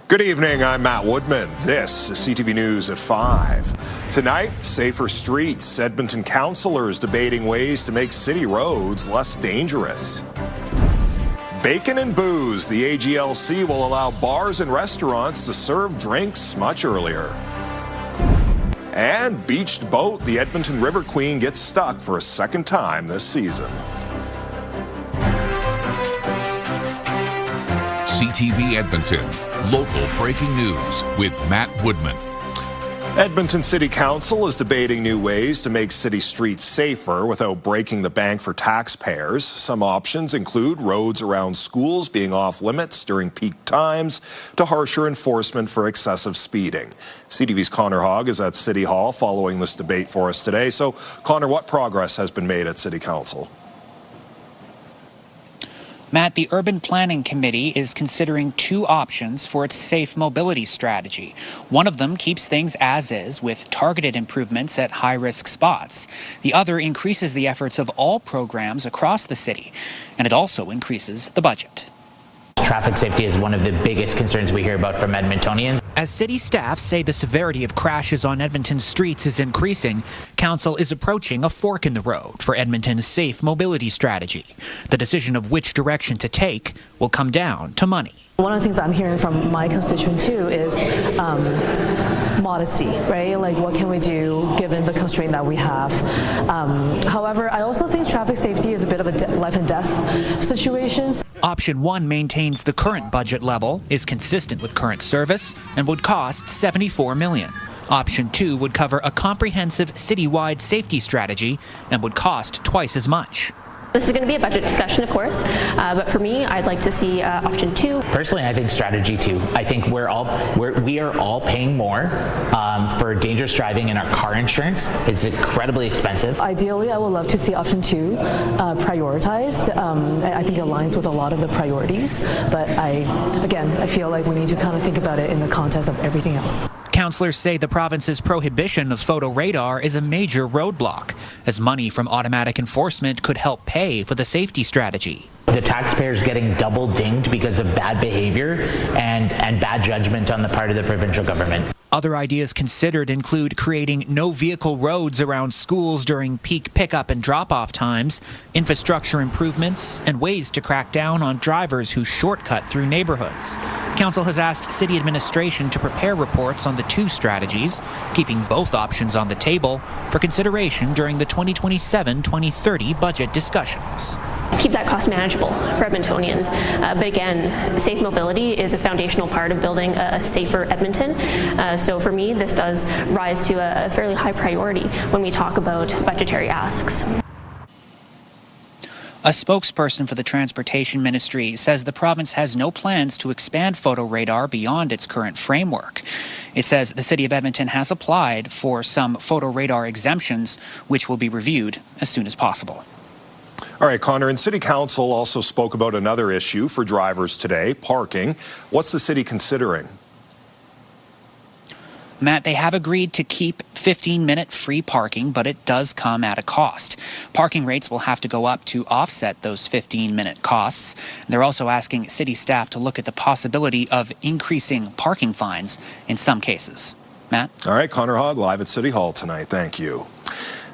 Good evening, I'm Matt Woodman. This is CTV News at 5. Tonight, safer streets. Edmonton councillors debating ways to make city roads less dangerous. Bacon and booze. The AGLC will allow bars and restaurants to serve drinks much earlier. And beached boat. The Edmonton River Queen gets stuck for a second time this season. CTV Edmonton, local breaking news with Matt Woodman. Edmonton City Council is debating new ways to make city streets safer without breaking the bank for taxpayers. Some options include roads around schools being off limits during peak times to harsher enforcement for excessive speeding. CTV's Connor Hogg is at City Hall following this debate for us today. So, Connor, what progress has been made at City Council? Matt, the Urban Planning Committee is considering two options for its safe mobility strategy. One of them keeps things as is with targeted improvements at high-risk spots. The other increases the efforts of all programs across the city, and it also increases the budget. Traffic safety is one of the biggest concerns we hear about from Edmontonians. As city staff say the severity of crashes on Edmonton streets is increasing, council is approaching a fork in the road for Edmonton's safe mobility strategy. The decision of which direction to take will come down to money. One of the things I'm hearing from my constituent too is modesty, right? Like, what can we do given the constraint that we have? However, I also think traffic safety is a bit of a life and death situation. Option 1 maintains the current budget level, is consistent with current service, and would cost $74 million. Option 2 would cover a comprehensive citywide safety strategy and would cost twice as much. This is going to be a budget discussion, of course, but for me, I'd like to see option 2. Personally, I think strategy 2. I think we are all paying more for dangerous driving, and our car insurance is incredibly expensive. Ideally, I would love to see option 2 prioritized. I think it aligns with a lot of the priorities, but I feel like we need to kind of think about it in the context of everything else. Councillors say the province's prohibition of photo radar is a major roadblock, as money from automatic enforcement could help pay for the safety strategy. The taxpayers getting double dinged because of bad behavior and bad judgment on the part of the provincial government. Other ideas considered include creating no-vehicle roads around schools during peak pickup and drop-off times, infrastructure improvements, and ways to crack down on drivers who shortcut through neighborhoods. Council has asked city administration to prepare reports on the two strategies, keeping both options on the table for consideration during the 2027-2030 budget discussions. Keep that cost manageable for Edmontonians. But again, safe mobility is a foundational part of building a safer Edmonton. So for me, this does rise to a fairly high priority when we talk about budgetary asks. A spokesperson for the Transportation Ministry says the province has no plans to expand photo radar beyond its current framework. It says the City of Edmonton has applied for some photo radar exemptions, which will be reviewed as soon as possible. All right, Connor, and City Council also spoke about another issue for drivers today, parking. What's the city considering? Matt, they have agreed to keep 15-minute free parking, but it does come at a cost. Parking rates will have to go up to offset those 15-minute costs. They're also asking city staff to look at the possibility of increasing parking fines in some cases. Matt? All right, Connor Hogg live at City Hall tonight. Thank you.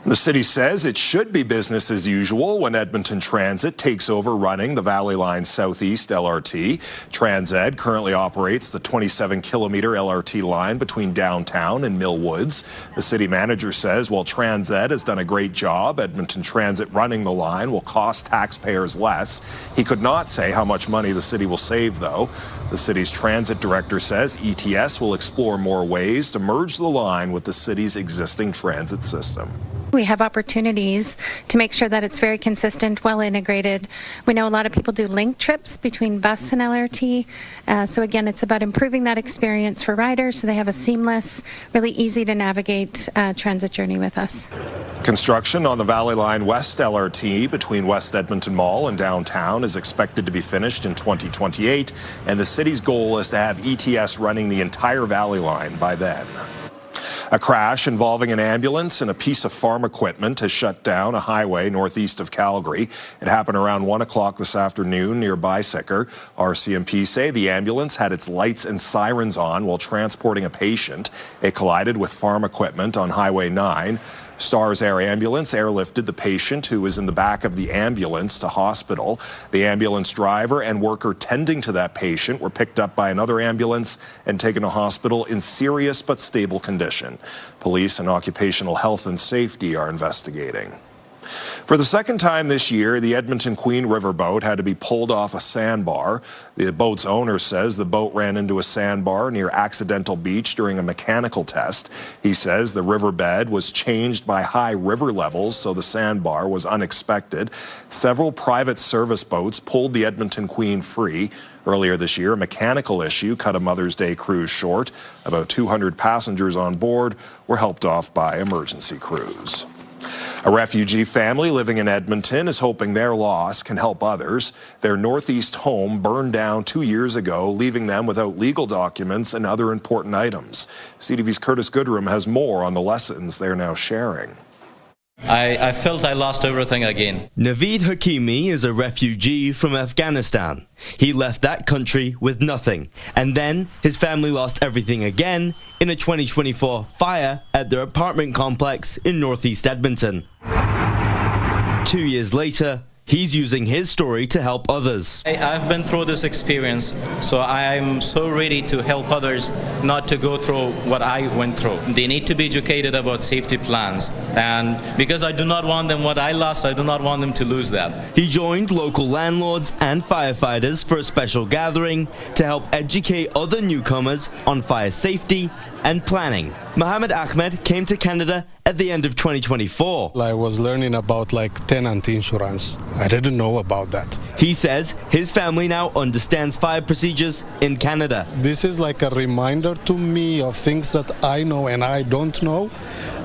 The city says it should be business as usual when Edmonton Transit takes over running the Valley Line Southeast LRT. TransEd currently operates the 27-kilometer LRT line between downtown and Mill Woods. The city manager says while TransEd has done a great job, Edmonton Transit running the line will cost taxpayers less. He could not say how much money the city will save, though. The city's transit director says ETS will explore more ways to merge the line with the city's existing transit system. We have opportunities to make sure that it's very consistent, well integrated. We know a lot of people do link trips between bus and LRT. So again, it's about improving that experience for riders so they have a seamless, really easy to navigate transit journey with us. Construction on the Valley Line West LRT between West Edmonton Mall and downtown is expected to be finished in 2028, and the city's goal is to have ETS running the entire Valley Line by then. A crash involving an ambulance and a piece of farm equipment has shut down a highway northeast of Calgary. It happened around 1 o'clock this afternoon near Bicycle. RCMP say the ambulance had its lights and sirens on while transporting a patient. It collided with farm equipment on Highway 9. Stars Air Ambulance airlifted the patient, who was in the back of the ambulance, to hospital. The ambulance driver and worker tending to that patient were picked up by another ambulance and taken to hospital in serious but stable condition. Police and Occupational Health and Safety are investigating. For the second time this year, the Edmonton Queen riverboat had to be pulled off a sandbar. The boat's owner says the boat ran into a sandbar near Accidental Beach during a mechanical test. He says the riverbed was changed by high river levels, so the sandbar was unexpected. Several private service boats pulled the Edmonton Queen free. Earlier this year, a mechanical issue cut a Mother's Day cruise short. About 200 passengers on board were helped off by emergency crews. A refugee family living in Edmonton is hoping their loss can help others. Their northeast home burned down 2 years ago, leaving them without legal documents and other important items. CTV's Curtis Goodrum has more on the lessons they're now sharing. I felt I lost everything again. Naveed Hakimi is a refugee from Afghanistan. He left that country with nothing, and then his family lost everything again in a 2024 fire at their apartment complex in northeast Edmonton. 2 years later, he's using his story to help others. I've been through this experience, so I'm so ready to help others not to go through what I went through. They need to be educated about safety plans, and because I do not want them what I lost, I do not want them to lose that. He joined local landlords and firefighters for a special gathering to help educate other newcomers on fire safety and planning. Mohammed Ahmed came to Canada at the end of 2024. I was learning about tenant insurance. I didn't know about that. He says his family now understands fire procedures in Canada. This is like a reminder to me of things that I know and I don't know.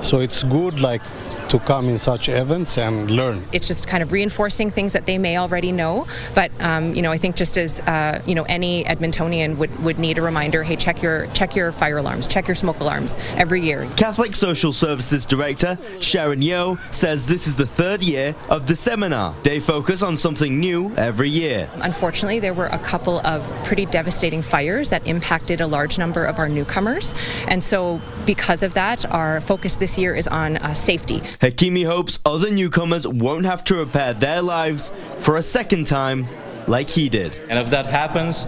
So it's good to come in such events and learn. It's just kind of reinforcing things that they may already know. But I think just as any Edmontonian would need a reminder, hey, check your fire alarms, check your smoke alarms every year. Catholic Social Services Director Sharon Yeo says this is the third year of the seminar. They focus on something new every year. Unfortunately, there were a couple of pretty devastating fires that impacted a large number of our newcomers. And so because of that, our focus this year is on safety. Hakimi hopes other newcomers won't have to repair their lives for a second time like he did. And if that happens,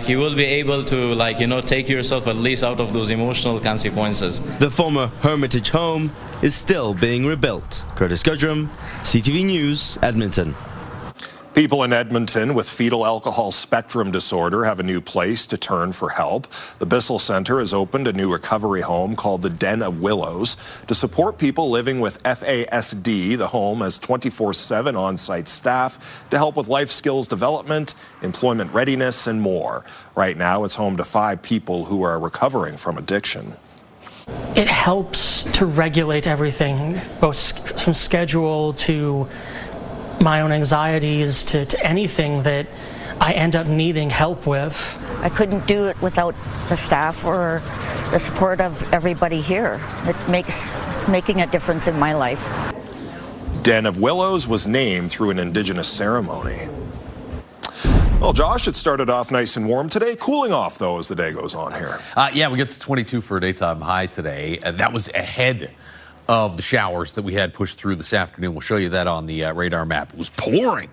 you will be able to, take yourself at least out of those emotional consequences. The former Hermitage home is still being rebuilt. Curtis Goodrum, CTV News, Edmonton. People in Edmonton with fetal alcohol spectrum disorder have a new place to turn for help. The Bissell Centre has opened a new recovery home called the Den of Willows to support people living with FASD. The home has 24/7 on-site staff to help with life skills development, employment readiness, and more. Right now, it's home to 5 people who are recovering from addiction. It helps to regulate everything, both from schedule to my own anxieties to anything that I end up needing help with. I couldn't do it without the staff or the support of everybody here. It's making a difference in my life. Den of Willows was named through an Indigenous ceremony. Well, Josh, it started off nice and warm today. Cooling off, though, as the day goes on here. Yeah, we get to 22 for a daytime high today. That was ahead of the showers that we had pushed through this afternoon. We'll show you that on the radar map. It was pouring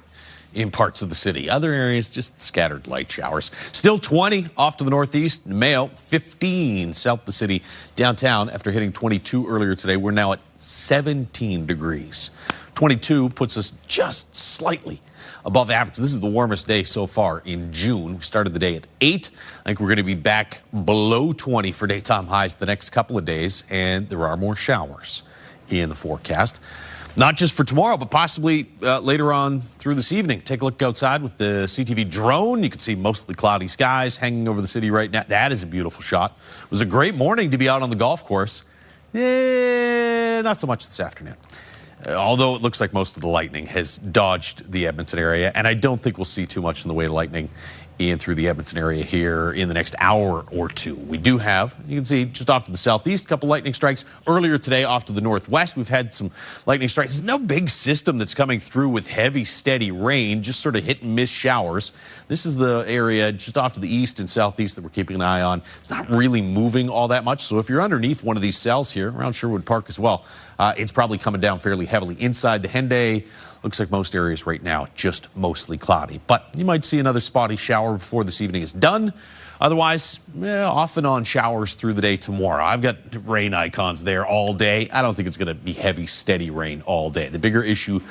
in parts of the city. Other areas, just scattered light showers. Still 20 off to the northeast. Mayo, 15 south of the city. Downtown, after hitting 22 earlier today, we're now at 17 degrees. 22 puts us just slightly above average. This is the warmest day so far in June. We started the day at 8. I think we're going to be back below 20 for daytime highs the next couple of days, and there are more showers in the forecast. Not just for tomorrow, but possibly later on through this evening. Take a look outside with the CTV drone. You can see mostly cloudy skies hanging over the city right now. That is a beautiful shot. It was a great morning to be out on the golf course. Not so much this afternoon. Although it looks like most of the lightning has dodged the Edmonton area, and I don't think we'll see too much in the way of lightning in through the Edmonton area here in the next hour or two. We do have, you can see just off to the southeast, a couple lightning strikes. Earlier today off to the northwest, we've had some lightning strikes. There's no big system that's coming through with heavy, steady rain, just sort of hit and miss showers. This is the area just off to the east and southeast that we're keeping an eye on. It's not really moving all that much, so if you're underneath one of these cells here, around Sherwood Park as well, it's probably coming down fairly heavily. Inside the Henday, looks like most areas right now just mostly cloudy, but you might see another spotty shower before this evening is done. Otherwise, off and on showers through the day tomorrow. I've got rain icons there all day. I don't think it's going to be heavy, steady rain all day. The bigger issue,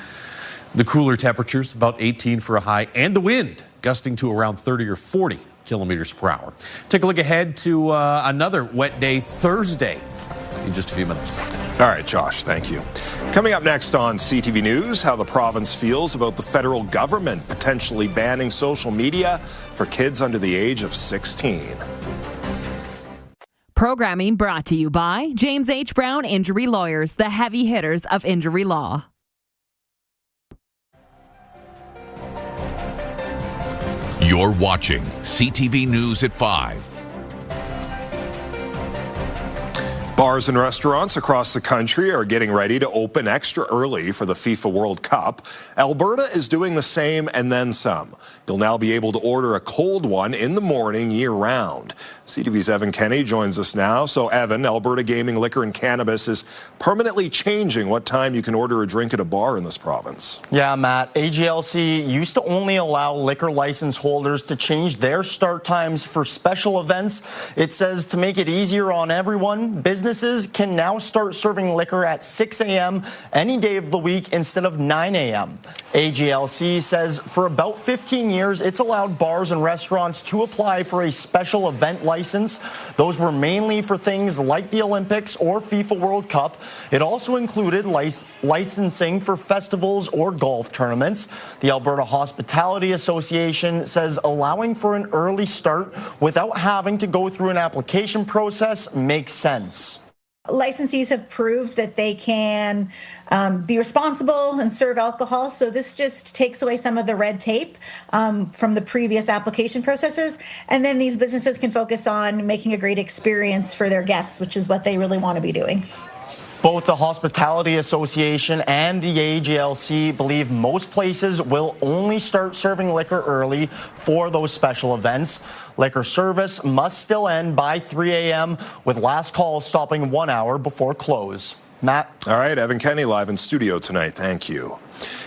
the cooler temperatures, about 18 for a high, and the wind gusting to around 30 or 40 kilometers per hour. Take a look ahead to another wet day Thursday in just a few minutes. All right, Josh, thank you. Coming up next on CTV News, how the province feels about the federal government potentially banning social media for kids under the age of 16. Programming brought to you by James H. Brown Injury Lawyers, the heavy hitters of injury law. You're watching CTV News at 5. Bars and restaurants across the country are getting ready to open extra early for the FIFA World Cup. Alberta is doing the same and then some. You'll now be able to order a cold one in the morning year-round. CTV's Evan Kenny joins us now. So, Evan, Alberta Gaming, Liquor and Cannabis is permanently changing what time you can order a drink at a bar in this province. Yeah, Matt. AGLC used to only allow liquor license holders to change their start times for special events. It says to make it easier on everyone, businesses can now start serving liquor at 6 a.m. any day of the week instead of 9 a.m. AGLC says for about 15 years, it's allowed bars and restaurants to apply for a special event license. Those were mainly for things like the Olympics or FIFA World Cup. It also included licensing for festivals or golf tournaments. The Alberta Hospitality Association says allowing for an early start without having to go through an application process makes sense. Licensees have proved that they can be responsible and serve alcohol. So this just takes away some of the red tape from the previous application processes. And then these businesses can focus on making a great experience for their guests, which is what they really want to be doing. Both the Hospitality Association and the AGLC believe most places will only start serving liquor early for those special events. Liquor service must still end by 3 a.m. with last call stopping 1 hour before close. Matt? All right, Evan Kenny live in studio tonight. Thank you.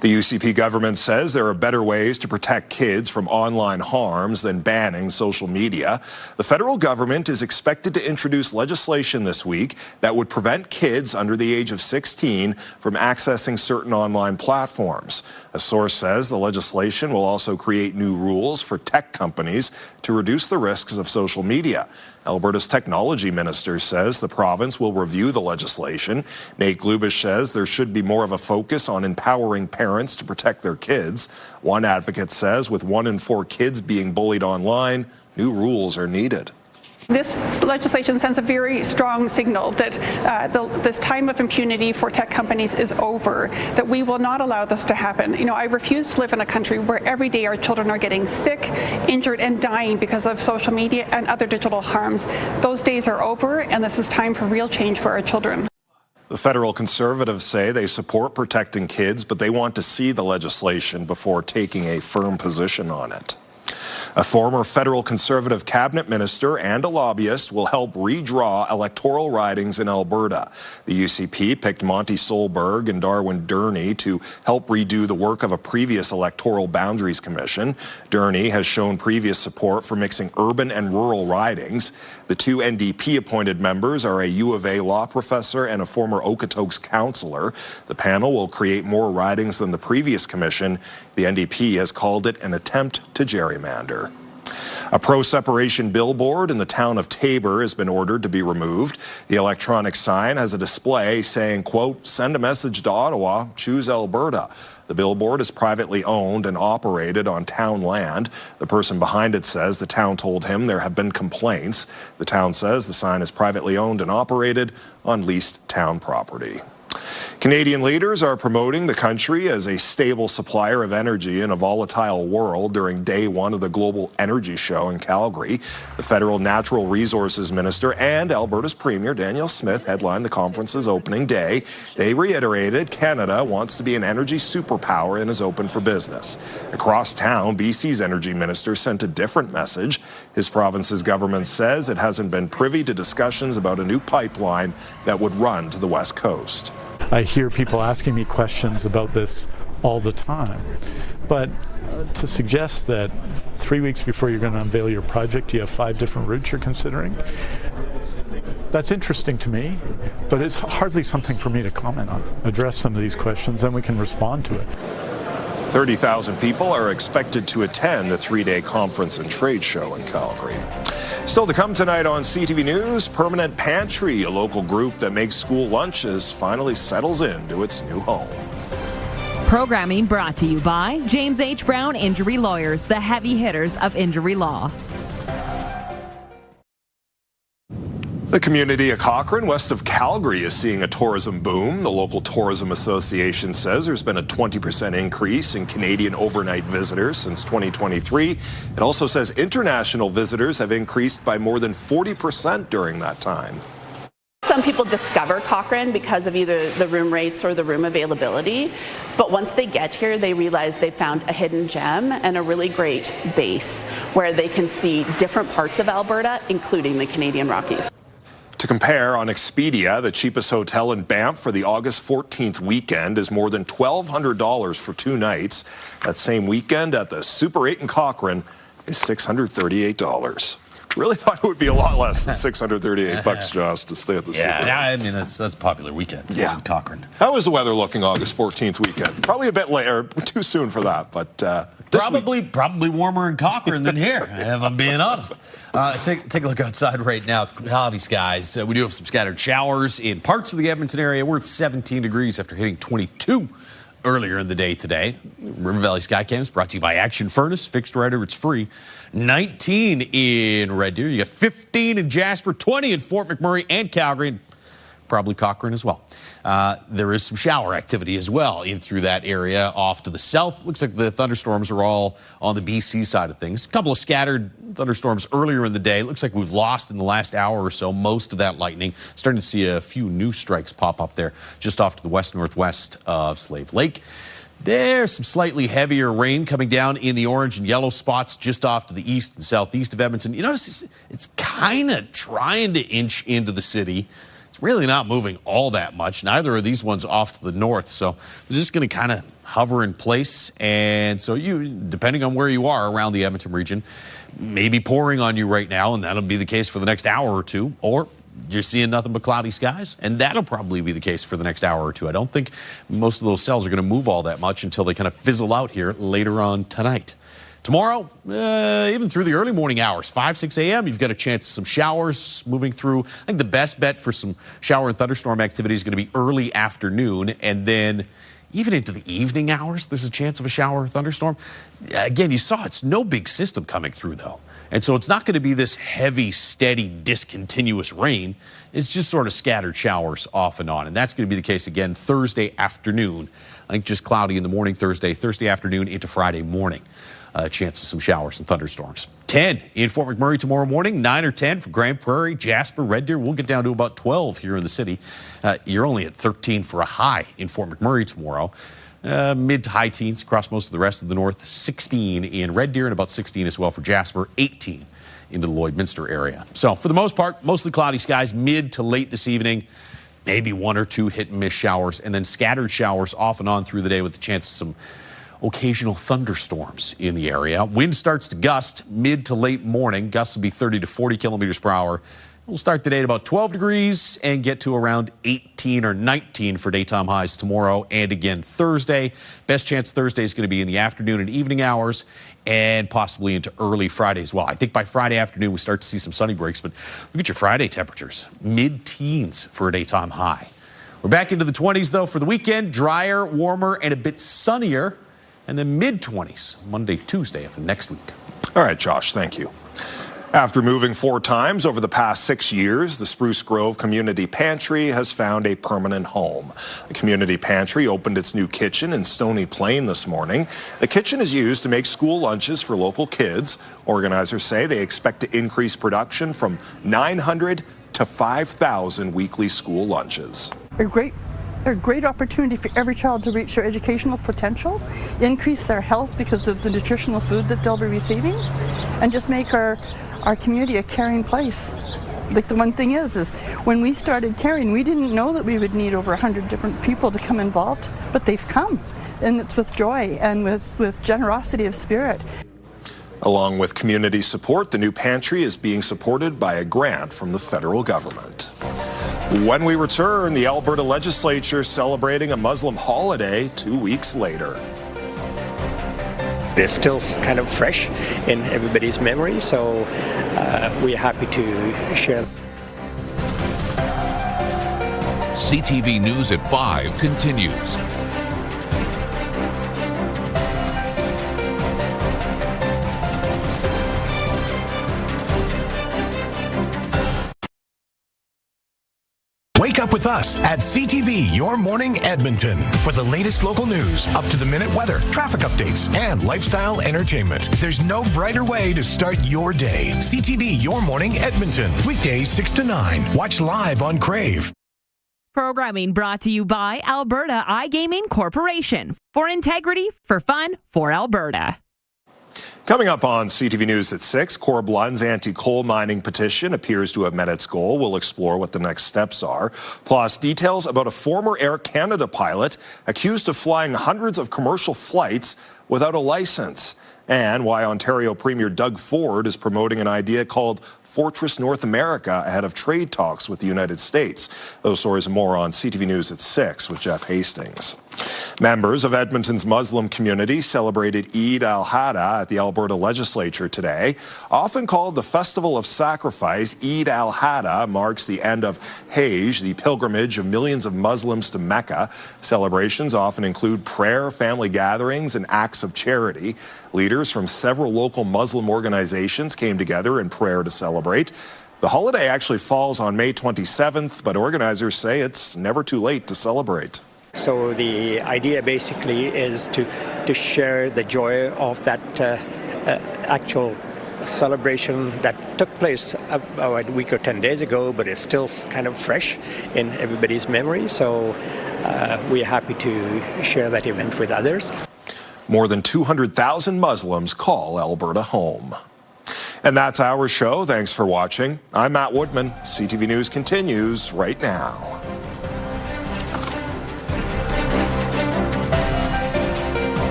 The UCP government says there are better ways to protect kids from online harms than banning social media. The federal government is expected to introduce legislation this week that would prevent kids under the age of 16 from accessing certain online platforms. A source says the legislation will also create new rules for tech companies to reduce the risks of social media. Alberta's technology minister says the province will review the legislation. Nate Glubish says there should be more of a focus on empowering parents to protect their kids. One advocate says with 1 in 4 kids being bullied online, new rules are needed. This legislation sends a very strong signal that this time of impunity for tech companies is over, that we will not allow this to happen. You know, I refuse to live in a country where every day our children are getting sick, injured, and dying because of social media and other digital harms. Those days are over, and this is time for real change for our children. The federal Conservatives say they support protecting kids, but they want to see the legislation before taking a firm position on it. A former federal Conservative cabinet minister and a lobbyist will help redraw electoral ridings in Alberta. The UCP picked Monty Solberg and Darwin Durney to help redo the work of a previous electoral boundaries commission. Durney has shown previous support for mixing urban and rural ridings. The 2 NDP-appointed members are a U of A law professor and a former Okotoks councillor. The panel will create more ridings than the previous commission. The NDP has called it an attempt to gerrymander. A pro-separation billboard in the town of Taber has been ordered to be removed. The electronic sign has a display saying, quote, "Send a message to Ottawa, choose Alberta." The billboard is privately owned and operated on town land. The person behind it says the town told him there have been complaints. The town says the sign is privately owned and operated on leased town property. Canadian leaders are promoting the country as a stable supplier of energy in a volatile world during day one of the Global Energy Show in Calgary. The federal natural resources minister and Alberta's Premier Danielle Smith headlined the conference's opening day. They reiterated Canada wants to be an energy superpower and is open for business. Across town, BC's energy minister sent a different message. His province's government says it hasn't been privy to discussions about a new pipeline that would run to the West Coast. I hear people asking me questions about this all the time, but to suggest that 3 weeks before you're going to unveil your project, you have 5 different routes you're considering, that's interesting to me, but it's hardly something for me to comment on. Address some of these questions, then we can respond to it. 30,000 people are expected to attend the 3-day conference and trade show in Calgary. Still to come tonight on CTV News, Permanent Pantry, a local group that makes school lunches, finally settles into its new home. Programming brought to you by James H. Brown Injury Lawyers, the heavy hitters of injury law. The community of Cochran, west of Calgary, is seeing a tourism boom. The local tourism association says there's been a 20% increase in Canadian overnight visitors since 2023. It also says international visitors have increased by more than 40% during that time. Some people discover Cochran because of either the room rates or the room availability, but once they get here, they realize they found a hidden gem and a really great base where they can see different parts of Alberta, including the Canadian Rockies. To compare, on Expedia, the cheapest hotel in Banff for the August 14th weekend is more than $1,200 for 2 nights. That same weekend at the Super 8 in Cochran is $638. Really thought it would be a lot less than $638, Josh, to stay at the Super 8. Yeah, I mean, that's a popular weekend in Cochran. How is the weather looking August 14th weekend? Probably a bit later, too soon for that, but Probably warmer in Cochran than here, if I'm being honest. Take a look outside right now. Cloudy skies. We do have some scattered showers in parts of the Edmonton area. We're at 17 degrees after hitting 22 earlier in the day today. River Valley Skycams brought to you by Action Furnace. Fixed rider, it's free. 19 in Red Deer. You got 15 in Jasper, 20 in Fort McMurray and Calgary, and probably Cochran as well. There is some shower activity as well in through that area off to the south. Looks like the thunderstorms are all on the BC side of things. A couple of scattered thunderstorms earlier in the day. Looks like we've lost in the last hour or so most of that lightning. Starting to see a few new strikes pop up there just off to the west-northwest of Slave Lake. There's some slightly heavier rain coming down in the orange and yellow spots just off to the east and southeast of Edmonton. You notice it's kind of trying to inch into the city. Really not moving all that much. Neither are these ones off to the north, so they're just going to kind of hover in place. And so you, depending on where you are around the Edmonton region, may be pouring on you right now, and that'll be the case for the next hour or two. Or you're seeing nothing but cloudy skies, and that'll probably be the case for the next hour or two. I don't think most of those cells are going to move all that much until they kind of fizzle out here later on tonight. Tomorrow, even through the early morning hours, 5, 6 a.m., you've got a chance of some showers moving through. I think the best bet for some shower and thunderstorm activity is going to be early afternoon, and then even into the evening hours, there's a chance of a shower or thunderstorm. Again, you saw it's no big system coming through, though. And so it's not going to be this heavy, steady, discontinuous rain. It's just sort of scattered showers off and on. And that's going to be the case again Thursday afternoon. I think just cloudy in the morning Thursday afternoon into Friday morning. Chance of some showers and thunderstorms. 10 in Fort McMurray tomorrow morning, 9 or 10 for Grand Prairie, Jasper, Red Deer. We'll get down to about 12 here in the city. You're only at 13 for a high in Fort McMurray tomorrow. Mid to high teens across most of the rest of the north. 16 in Red Deer and about 16 as well for Jasper. 18 into the Lloydminster area. So for the most part, mostly cloudy skies mid to late this evening. Maybe 1 or 2 hit and miss showers, and then scattered showers off and on through the day with the chance of some occasional thunderstorms in the area. Wind starts to gust mid to late morning. Gusts will be 30 to 40 kilometers per hour. We'll start the day at about 12 degrees and get to around 18 or 19 for daytime highs tomorrow and again Thursday. Best chance Thursday is going to be in the afternoon and evening hours and possibly into early Friday as well. I think by Friday afternoon we start to see some sunny breaks, but look at your Friday temperatures. Mid-teens for a daytime high. We're back into the 20s though for the weekend. Drier, warmer, and a bit sunnier. And then mid-20s Monday, Tuesday of the next week. All right, Josh, thank you. After moving 4 times over the past 6 years, the Spruce Grove Community Pantry has found a permanent home. The Community Pantry opened its new kitchen in Stony Plain this morning. The kitchen is used to make school lunches for local kids. Organizers say they expect to increase production from 900 to 5,000 weekly school lunches. A great opportunity for every child to reach their educational potential, increase their health because of the nutritional food that they'll be receiving, and just make our community a caring place. Like, the one thing is when we started caring, we didn't know that we would need over 100 different people to come involved, but they've come, and it's with joy and with generosity of spirit. Along with community support, the new pantry is being supported by a grant from the federal government. When we return, the Alberta legislature celebrating a Muslim holiday 2 weeks later. They're still kind of fresh in everybody's memory, so we're happy to share. CTV News at 5 continues. Wake up with us at CTV Your Morning Edmonton for the latest local news, up-to-the-minute weather, traffic updates, and lifestyle entertainment. There's no brighter way to start your day. CTV Your Morning Edmonton, weekdays 6 to 9. Watch live on Crave. Programming brought to you by Alberta iGaming Corporation. For integrity, for fun, for Alberta. Coming up on CTV News at 6, Corb Lund's anti-coal mining petition appears to have met its goal. We'll explore what the next steps are. Plus, details about a former Air Canada pilot accused of flying hundreds of commercial flights without a license. And why Ontario Premier Doug Ford is promoting an idea called Fortress North America ahead of trade talks with the United States. Those stories and more on CTV News at 6 with Jeff Hastings. Members of Edmonton's Muslim community celebrated Eid al-Adha at the Alberta legislature today. Often called the Festival of Sacrifice, Eid al-Adha marks the end of Hajj, the pilgrimage of millions of Muslims to Mecca. Celebrations often include prayer, family gatherings, and acts of charity. Leaders from several local Muslim organizations came together in prayer to celebrate. The holiday actually falls on May 27th, but organizers say it's never too late to celebrate. So the idea basically is to share the joy of that actual celebration that took place about a week or 10 days ago, but it's still kind of fresh in everybody's memory. So we're happy to share that event with others. More than 200,000 Muslims call Alberta home. And that's our show. Thanks for watching. I'm Matt Woodman. CTV News continues right now.